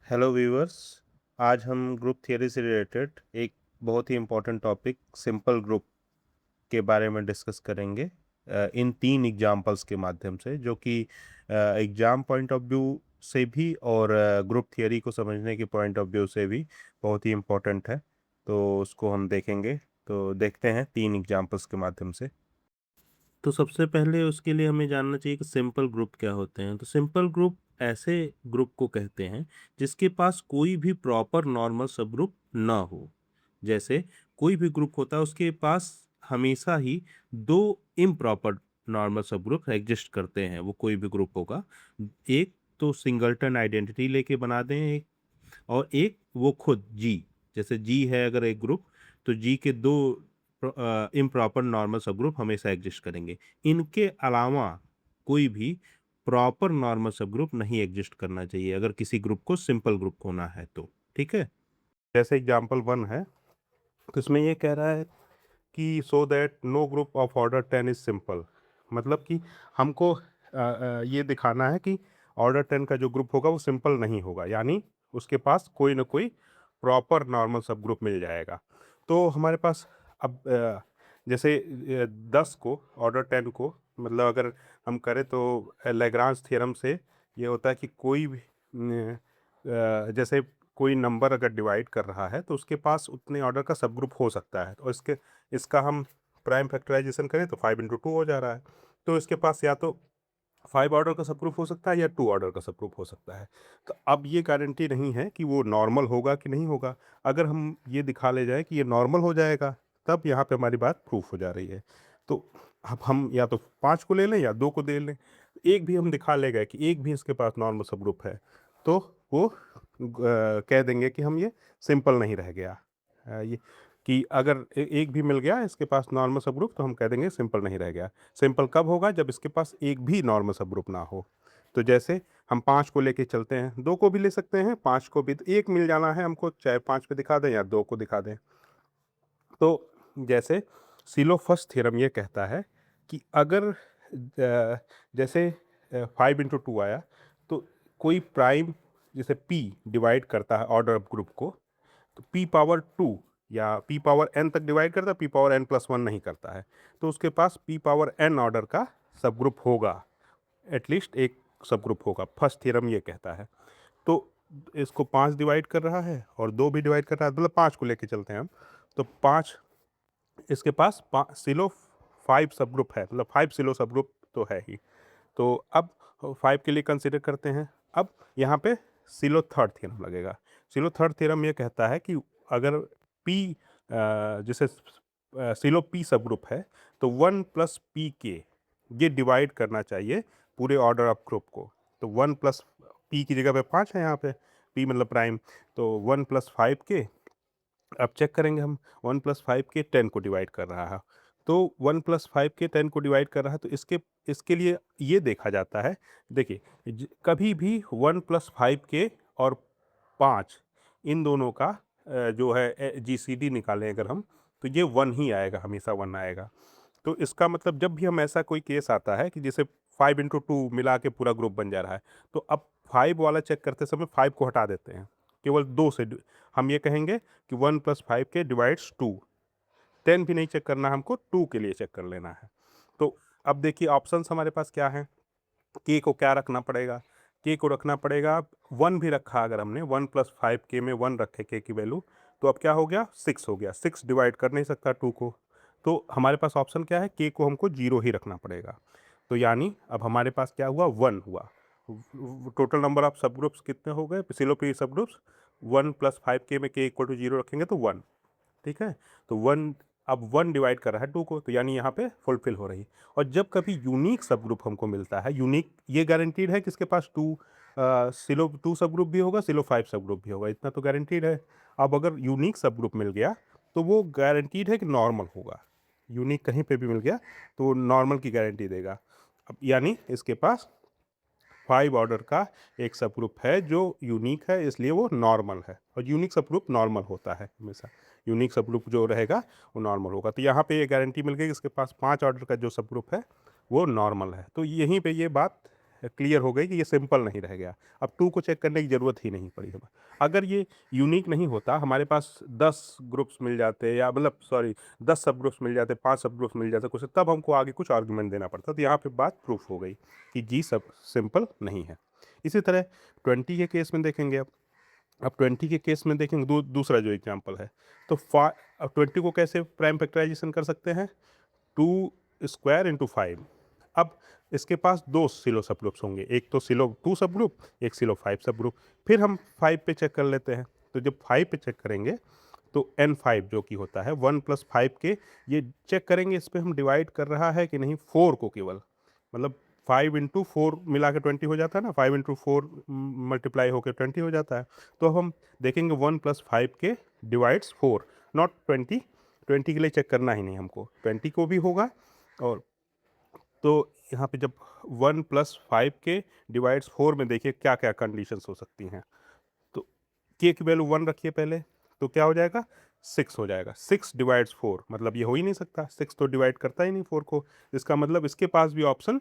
Hello viewers. आज हम group theory से रिलेटेड एक बहुत ही इम्पोर्टेंट टॉपिक सिंपल ग्रुप के बारे में डिस्कस करेंगे इन तीन एग्जांपल्स के माध्यम से, जो कि एग्जाम पॉइंट ऑफ व्यू से भी और ग्रुप थियरी को समझने के पॉइंट ऑफ व्यू से भी बहुत ही इम्पोर्टेंट है। तो उसको हम देखेंगे। तो देखते हैं तीन एग्जांपल्स के माध्यम से। तो सबसे पहले उसके लिए हमें जानना चाहिए कि सिंपल ग्रुप क्या होते हैं। तो सिंपल ग्रुप ऐसे ग्रुप को कहते हैं जिसके पास कोई भी प्रॉपर नॉर्मल सब ग्रुप ना हो। जैसे कोई भी ग्रुप होता है उसके पास हमेशा ही दो इम्प्रॉपर नॉर्मल सब ग्रुप एग्जिस्ट करते हैं। वो कोई भी ग्रुप होगा, एक तो सिंगलटन आइडेंटिटी लेके बना दें एक, और एक वो खुद जी, जैसे जी है अगर एक ग्रुप, तो जी के दो इम्प्रॉपर नॉर्मल सब ग्रुप हमेशा एग्जिस्ट करेंगे। इनके अलावा कोई भी प्रॉपर नॉर्मल सब ग्रुप नहीं एग्जिस्ट करना चाहिए अगर किसी ग्रुप को सिंपल ग्रुप होना है तो। ठीक है। जैसे एग्जांपल 1 है, तो इसमें ये कह रहा है कि so that no group of order 10 is simple. मतलब कि हमको ये दिखाना है कि ऑर्डर 10 का जो ग्रुप होगा वो सिंपल नहीं होगा, यानी उसके पास कोई ना कोई प्रॉपर नॉर्मल सब ग्रुप मिल जाएगा। तो हमारे पास अब जैसे 10 को, ऑर्डर 10 को, मतलब अगर हम करें तो लैग्रांज थ्योरम से ये होता है कि कोई भी जैसे कोई नंबर अगर डिवाइड कर रहा है तो उसके पास उतने ऑर्डर का सब ग्रुप हो सकता है। और इसका हम प्राइम फैक्टराइजेशन करें तो 5 × 2 हो जा रहा है। तो इसके पास या तो 5 ऑर्डर का सब ग्रुप हो सकता है या 2 ऑर्डर का सब ग्रुप हो सकता है। तो अब ये गारंटी नहीं है कि वो नॉर्मल होगा कि नहीं होगा। अगर हम ये दिखा ले जाए कि ये नॉर्मल हो जाएगा, तब यहाँ पे हमारी बात प्रूफ हो जा रही है। तो अब हम या तो 5 को ले लें या 2 को दे लें। एक भी हम दिखा ले गए कि एक भी इसके पास नॉर्मल सब ग्रुप है, तो वो कह देंगे कि हम ये सिंपल नहीं रह गया। ये कि अगर एक भी मिल गया इसके पास नॉर्मल सब ग्रुप, तो हम कह देंगे सिंपल नहीं रह गया। सिंपल कब होगा? जब इसके पास एक भी नॉर्मल सब ग्रुप ना हो। तो जैसे हम 5 को लेके चलते हैं, 2 को भी ले सकते हैं, 5 को भी, तो एक मिल जाना है हमको, चाहे 5 पे दिखा दें या 2 को दिखा दें। तो जैसे सिलोफस थ्योरम ये कहता है कि अगर जैसे 5 × 2 आया, तो कोई प्राइम जैसे p डिवाइड करता है ऑर्डर ऑफ ग्रुप को, तो p पावर 2 या p पावर n तक डिवाइड करता है, p पावर n+1 नहीं करता है। तो उसके पास p पावर n ऑर्डर का सब ग्रुप होगा, एटलीस्ट एक सब ग्रुप होगा। फर्स्ट थ्योरम ये कहता है। तो इसको 5 डिवाइड कर रहा है और 2 भी डिवाइड कर रहा है, मतलब 5 को लेके चलते हैं हम। तो 5, इसके पास सिलो 5 सब ग्रुप है, मतलब 5 सिलो सब ग्रुप तो है ही। तो अब 5 के लिए कंसिडर करते हैं। अब यहाँ पे सिलो थर्ड थ्योरम लगेगा। सिलो थर्ड थ्योरम ये कहता है कि अगर p जैसे सिलो p सब ग्रुप है, तो 1 + p ये डिवाइड करना चाहिए पूरे ऑर्डर ऑफ ग्रुप को। तो 1 + p की जगह पे 5 है यहाँ पे, p मतलब प्राइम, तो 1 + 5 अब चेक करेंगे हम। 1 + 5 10 को डिवाइड कर रहा है। तो 1 + 5 10 को डिवाइड कर रहा है, तो इसके इसके लिए ये देखा जाता है। देखिए, कभी भी 1 + 5 और 5, इन दोनों का जो है जीसीडी निकालें अगर हम, तो ये 1 ही आएगा, हमेशा 1 आएगा। तो इसका मतलब जब भी हम ऐसा कोई केस आता है कि जैसे 5 × 2 मिला के पूरा ग्रुप बन जा रहा है, तो अब 5 वाला चेक करते समय 5 को हटा देते हैं, केवल 2 से हम ये कहेंगे कि 1 + 5 डिवाइड्स 2। 10 भी नहीं चेक करना हमको, 2 के लिए चेक कर लेना है। तो अब देखिए ऑप्शंस हमारे पास क्या हैं। के को क्या रखना पड़ेगा? के को रखना पड़ेगा 1 भी रखा अगर हमने, 1 + 5 में 1 रखे के की वैल्यू, तो अब क्या हो गया? 6 हो गया। 6 डिवाइड कर नहीं सकता 2 को। तो हमारे पास ऑप्शन क्या है? के को हमको 0 ही रखना पड़ेगा। तो यानी अब हमारे पास क्या हुआ? 1 हुआ। टोटल नंबर ऑफ सब ग्रुप्स कितने हो गए? सिलो पी सब ग्रुप्स 1 + 5 में के = 0 रखेंगे तो 1। ठीक है। तो 1, अब 1 डिवाइड कर रहा है 2 को, तो यानी यहाँ पे फुलफिल हो रही है। और जब कभी यूनिक सब ग्रुप हमको मिलता है, यूनिक ये गारंटीड है कि इसके पास 2 सिलो 2 सब ग्रुप भी होगा, सिलो 5 सब ग्रुप भी होगा, इतना तो गारंटीड है। अब अगर यूनिक सब ग्रुप मिल गया तो वो गारंटीड है कि नॉर्मल होगा। यूनिक कहीं पे भी मिल गया तो वो नॉर्मल की गारंटी देगा। अब यानी इसके पास 5 ऑर्डर का एक सब ग्रुप है जो यूनिक है, इसलिए वो नॉर्मल है। और यूनिक सब ग्रुप नॉर्मल होता है हमेशा। यूनिक सब ग्रुप जो रहेगा वो नॉर्मल होगा। तो यहाँ पे ये गारंटी मिल गई कि इसके पास 5 ऑर्डर का जो सब ग्रुप है वो नॉर्मल है। तो यहीं पे ये बात क्लियर हो गई कि ये सिंपल नहीं रह गया। अब 2 को चेक करने की ज़रूरत ही नहीं पड़ी हमें। अगर ये यूनिक नहीं होता, हमारे पास 10 ग्रुप्स मिल जाते, या मतलब सॉरी 10 सब ग्रुप्स मिल जाते, 5 सब ग्रुप्स मिल जाते कुछ, तब हमको आगे कुछ आर्गुमेंट देना पड़ता। तो यहाँ पे बात प्रूफ हो गई कि जी सब सिंपल नहीं है। इसी तरह 20 के केस में देखेंगे अब 20 के केस में देखेंगे दूसरा जो एग्जाम्पल है, तो अब 20 को कैसे प्राइम फैक्टराइजेशन कर सकते हैं, 2 स्क्वायर इंटू 5। अब इसके पास 2 सिलो सब ग्रुप्स होंगे, एक तो सिलो 2 सब ग्रुप, एक सिलो 5 सब ग्रुप। फिर हम 5 पे चेक कर लेते हैं। तो जब 5 पे चेक करेंगे तो n5 जो कि होता है 1 प्लस 5 के, ये चेक करेंगे इस पे हम डिवाइड कर रहा है कि नहीं 4 को केवल, मतलब 5 इंटू 4 मिला के 20 हो जाता है ना, 5 इंटू 4 मल्टीप्लाई होकर 20 हो जाता है। तो हम देखेंगे 1 प्लस 5 के डिवाइड्स 4, नॉट 20। 20 के लिए चेक करना ही नहीं हमको, 20 को भी होगा। और तो यहाँ पे जब 1 प्लस 5 के डिवाइड्स 4 में देखिए क्या क्या कंडीशंस हो सकती हैं। तो के की वैल्यू 1 रखिए पहले, तो क्या हो जाएगा 6 हो जाएगा। 6 डिवाइड्स 4, मतलब ये हो ही नहीं सकता, 6 तो डिवाइड करता ही नहीं 4 को। इसका मतलब इसके पास भी ऑप्शन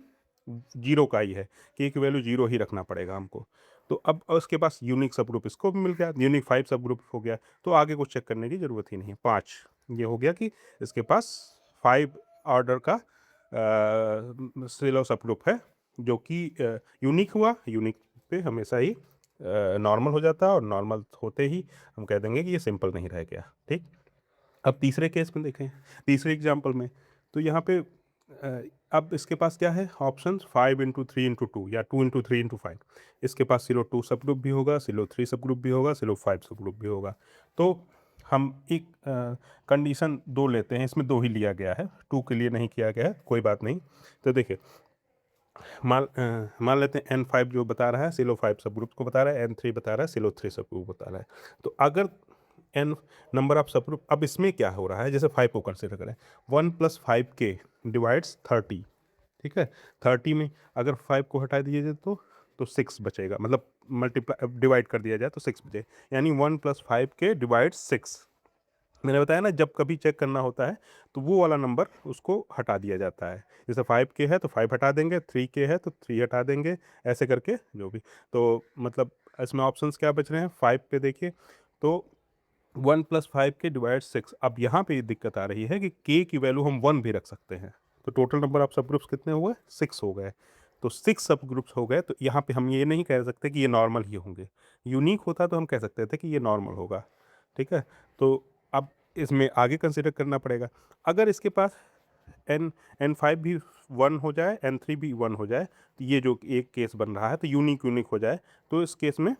0 का ही है, के की वैल्यू 0 ही रखना पड़ेगा हमको। तो अब उसके पास यूनिक सब ग्रुप इसको भी मिल गया, यूनिक 5 सब ग्रुप हो गया। तो आगे कुछ चेक करने की ज़रूरत ही नहीं है। 5 ये हो गया कि इसके पास 5 ऑर्डर का सिलो सब ग्रुप है, जो कि यूनिक हुआ। यूनिक पे हमेशा ही नॉर्मल हो जाता है, और नॉर्मल होते ही हम कह देंगे कि ये सिंपल नहीं रह गया। ठीक, अब तीसरे केस में देखें, तीसरे एग्जाम्पल में, तो यहाँ पे अब इसके पास क्या है ऑप्शन, 5 इंटू 3 इंटू 2 या 2 इंटू 3 इंटू 5। इसके पास सिलो 2 सब ग्रुप भी होगा, सिलो 3 सब ग्रुप भी होगा, सिलो 5 सब ग्रुप भी होगा। तो हम एक कंडीशन 2 लेते हैं, इसमें 2 ही लिया गया है, 2 के लिए नहीं किया गया है, कोई बात नहीं। तो देखिए मान लेते हैं n5 जो बता रहा है सिलो 5 सब ग्रुप को बता रहा है, n3 बता रहा है सिलो 3 सब ग्रुप बता रहा है। तो अगर n नंबर ऑफ सब ग्रुप, अब इसमें क्या हो रहा है, जैसे 5 को कंसिडर करें, 1 प्लस 5 के डिवाइड्स 30। ठीक है, 30 में अगर 5 को हटा दिए तो 6 बचेगा, मतलब मल्टीप्लाई डिवाइड कर दिया जाए तो 6 बचे, यानी 1 प्लस 5 के डिवाइड 6। मैंने बताया ना, जब कभी चेक करना होता है तो वो वाला नंबर उसको हटा दिया जाता है। जैसे 5 के है तो 5 हटा देंगे, 3 के है तो 3 हटा देंगे, ऐसे करके जो भी। तो मतलब इसमें ऑप्शंस क्या बच रहे हैं, 5 पे देखिए तो 1 प्लस 5 के डिवाइड 6। अब यहाँ पे ये दिक्कत आ रही है कि के की वैल्यू हम 1 भी रख सकते हैं। तो टोटल नंबर ऑफ सब ग्रुप्स कितने हुए, 6 हो गए। तो 6 सब ग्रुप्स हो गए, तो यहाँ पे हम ये नहीं कह सकते कि ये नॉर्मल ही होंगे। यूनिक होता तो हम कह सकते थे कि ये नॉर्मल होगा। ठीक है, तो अब इसमें आगे कंसिडर करना पड़ेगा। अगर इसके पास n5 भी 1 हो जाए, n3 भी 1 हो जाए, तो ये जो एक केस बन रहा है, तो यूनिक यूनिक हो जाए, तो इस केस में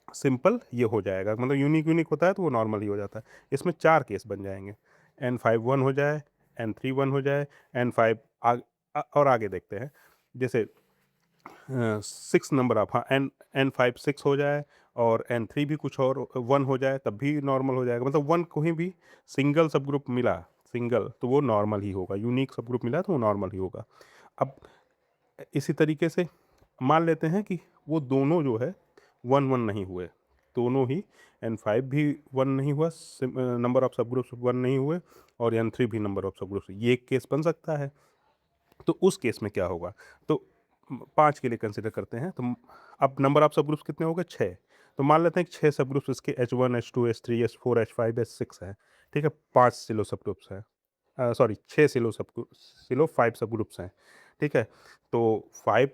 सिंपल ये हो जाएगा, मतलब यूनिक यूनिक होता है तो वो नॉर्मल ही हो जाता है। इसमें 4 केस बन जाएंगे, n5 1 हो जाए, n3 1 हो जाए, n5 और आगे देखते हैं, जैसे 6 नंबर ऑफ, हाँ n5 6 हो जाए और n3 भी कुछ और 1 हो जाए, तब भी नॉर्मल हो जाएगा। मतलब 1 कहीं भी सिंगल सब ग्रुप मिला, सिंगल, तो वो नॉर्मल ही होगा। यूनिक सब ग्रुप मिला तो वो नॉर्मल ही होगा। अब इसी तरीके से मान लेते हैं कि वो दोनों जो है 1 1 नहीं हुए, दोनों ही n5 भी 1 नहीं हुआ, नंबर ऑफ सब ग्रुप्स 1 नहीं हुए, और n3 भी नंबर ऑफ सब ग्रुप्स, ये एक केस बन सकता है। तो उस केस में क्या होगा, तो 5 के लिए कंसिडर करते हैं। तो अब नंबर ऑफ सब ग्रुप्स कितने हो गए, 6। तो मान लेते हैं कि 6 सब ग्रुप्स इसके H1 H2 H3 H4 H5 H6 है। ठीक है, 5 सिलो सब ग्रुप्स हैं, सॉरी 6 सिलो 5 सब ग्रुप्स हैं। ठीक है, तो 5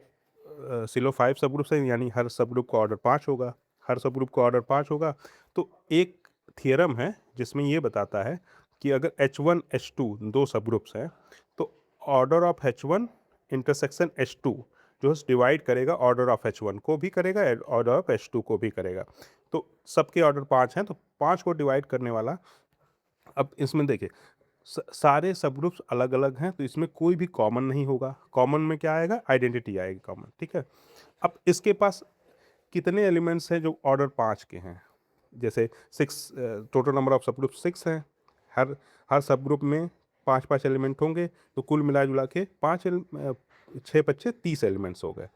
सिलो 5 सब ग्रुप्स हैं, यानी हर सब ग्रुप का ऑर्डर 5 होगा, हर सब ग्रुप का ऑर्डर 5 होगा। तो एक थियरम है जिसमें ये बताता है कि अगर H1 H2 दो सब ग्रुप्स हैं, तो order of H1 intersection H2 जो डिवाइड करेगा ऑर्डर ऑफ H1 को भी करेगा, ऑर्डर ऑफ H2 को भी करेगा। तो सबके ऑर्डर 5 हैं, तो 5 को डिवाइड करने वाला, अब इसमें देखिए सारे सब ग्रुप्स अलग अलग हैं, तो इसमें कोई भी कॉमन नहीं होगा। कॉमन में क्या आएगा, आइडेंटिटी आएगी कॉमन। ठीक है, अब इसके पास कितने एलिमेंट्स हैं जो ऑर्डर 5 के हैं, जैसे 6, टोटल नंबर ऑफ सब ग्रुप 6 हैं, हर हर सब ग्रुप में 5 5 एलिमेंट होंगे, तो कुल मिला जुला के 6 पच्चे 30 एलिमेंट्स हो गए।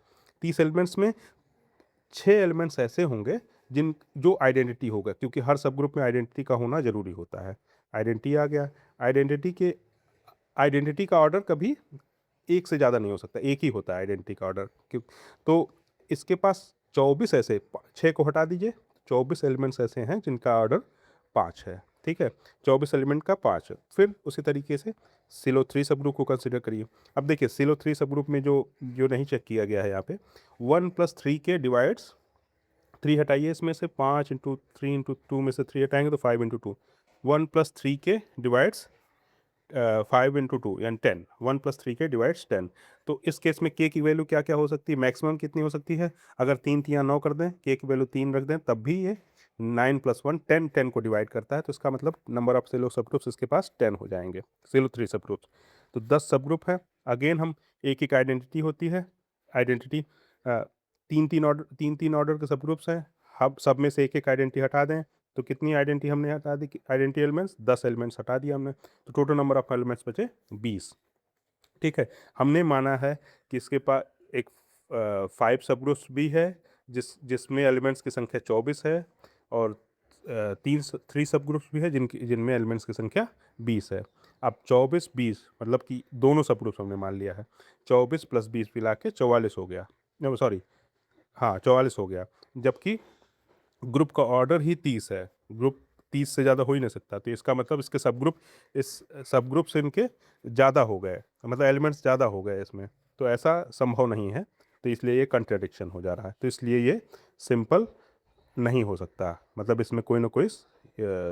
30 एलिमेंट्स में 6 एलिमेंट्स ऐसे होंगे जिन जो आइडेंटिटी होगा, क्योंकि हर सब ग्रुप में आइडेंटिटी का होना जरूरी होता है। आइडेंटिटी आ गया, आइडेंटिटी का ऑर्डर कभी एक से ज़्यादा नहीं हो सकता, एक ही होता है आइडेंटिटी का ऑर्डर। क्यों? तो इसके पास 24 ऐसे 6 को हटा दीजिए, 24 एलिमेंट्स ऐसे हैं जिनका ऑर्डर 5 है, ठीक है? 24 एलिमेंट का 5 है। फिर उसी तरीके से सिलो 3 सब ग्रुप को कंसीडर करिए। अब देखिए सिलो 3 सब ग्रुप में जो जो नहीं चेक किया गया है यहाँ पे, 1 + 3 के डिवाइड्स 3 हटाइए इसमें से, 5 × 3 × 2 में से 3 हटाएँगे तो 5 × 2, 1 + 3 के डिवाइड्स 5 × 2 यानी 10, 1 + 3 के डिवाइड्स 10। तो इस केस में k की वैल्यू क्या-क्या हो सकती है? मैक्सिमम कितनी हो सकती है? अगर 3 तियाँ 9 कर दें, k की वैल्यू 3 रख दें, तब भी ये 9 + 1 10, 10 को डिवाइड करता है। तो इसका मतलब नंबर ऑफ सिलो सबग्रुप्स इसके पास 10 हो जाएँगे, सिलो 3 सबग्रुप्स। तो 10 सबग्रुप है। अगेन हम एक-एक आइडेंटिटी होती है, आइडेंटिटी 3-3 ऑर्डर के सबग्रुप्स हैं। हम सब में से एक-एक आइडेंटिटी हटा दें, तो कितनी आइडेंटिटी हमने हटा दी? आइडेंटिटी एलिमेंट्स 10 एलिमेंट्स हटा दिया हमने। तो टोटल नंबर ऑफ एलिमेंट्स बचे 20, ठीक है? हमने माना है कि इसके पास एक 5 सबग्रुप्स भी है जिसमें एलिमेंट्स की संख्या 24 है, और 3 सबग्रुप्स भी है जिनमें एलिमेंट्स की संख्या 20 है। अब 24-20 मतलब कि दोनों सबग्रुप्स हमने मान लिया है। 24 + 20 मिला के 44 हो गया। नो सॉरी, हाँ 44 हो गया। जबकि ग्रुप का ऑर्डर ही 30 है। ग्रुप 30 से ज़्यादा हो ही नहीं सकता। तो इसका मतलब इसके सबग्रुप इस सबग्रुप से इनके ज़्यादा हो गए, मतलब एलिमेंट्स ज़्यादा हो गए इसमें। तो ऐसा संभव नहीं है। तो इसलिए ये कॉन्ट्रडिक्शन हो जा रहा है। तो इसलिए ये सिंपल नहीं हो सकता। मतलब इसमें कोई ना कोई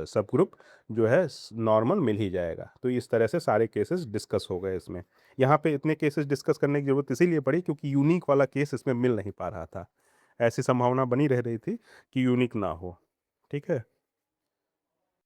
सबग्रुप जो है नॉर्मल मिल ही जाएगा। तो इस तरह से सारे केसेस डिस्कस हो गए इसमें। यहाँ पे इतने केसेस डिस्कस करने की ज़रूरत इसीलिए पड़ी क्योंकि यूनिक वाला केस इसमें मिल नहीं पा रहा था। ऐसी संभावना बनी रह रही थी कि यूनिक ना हो, ठीक है?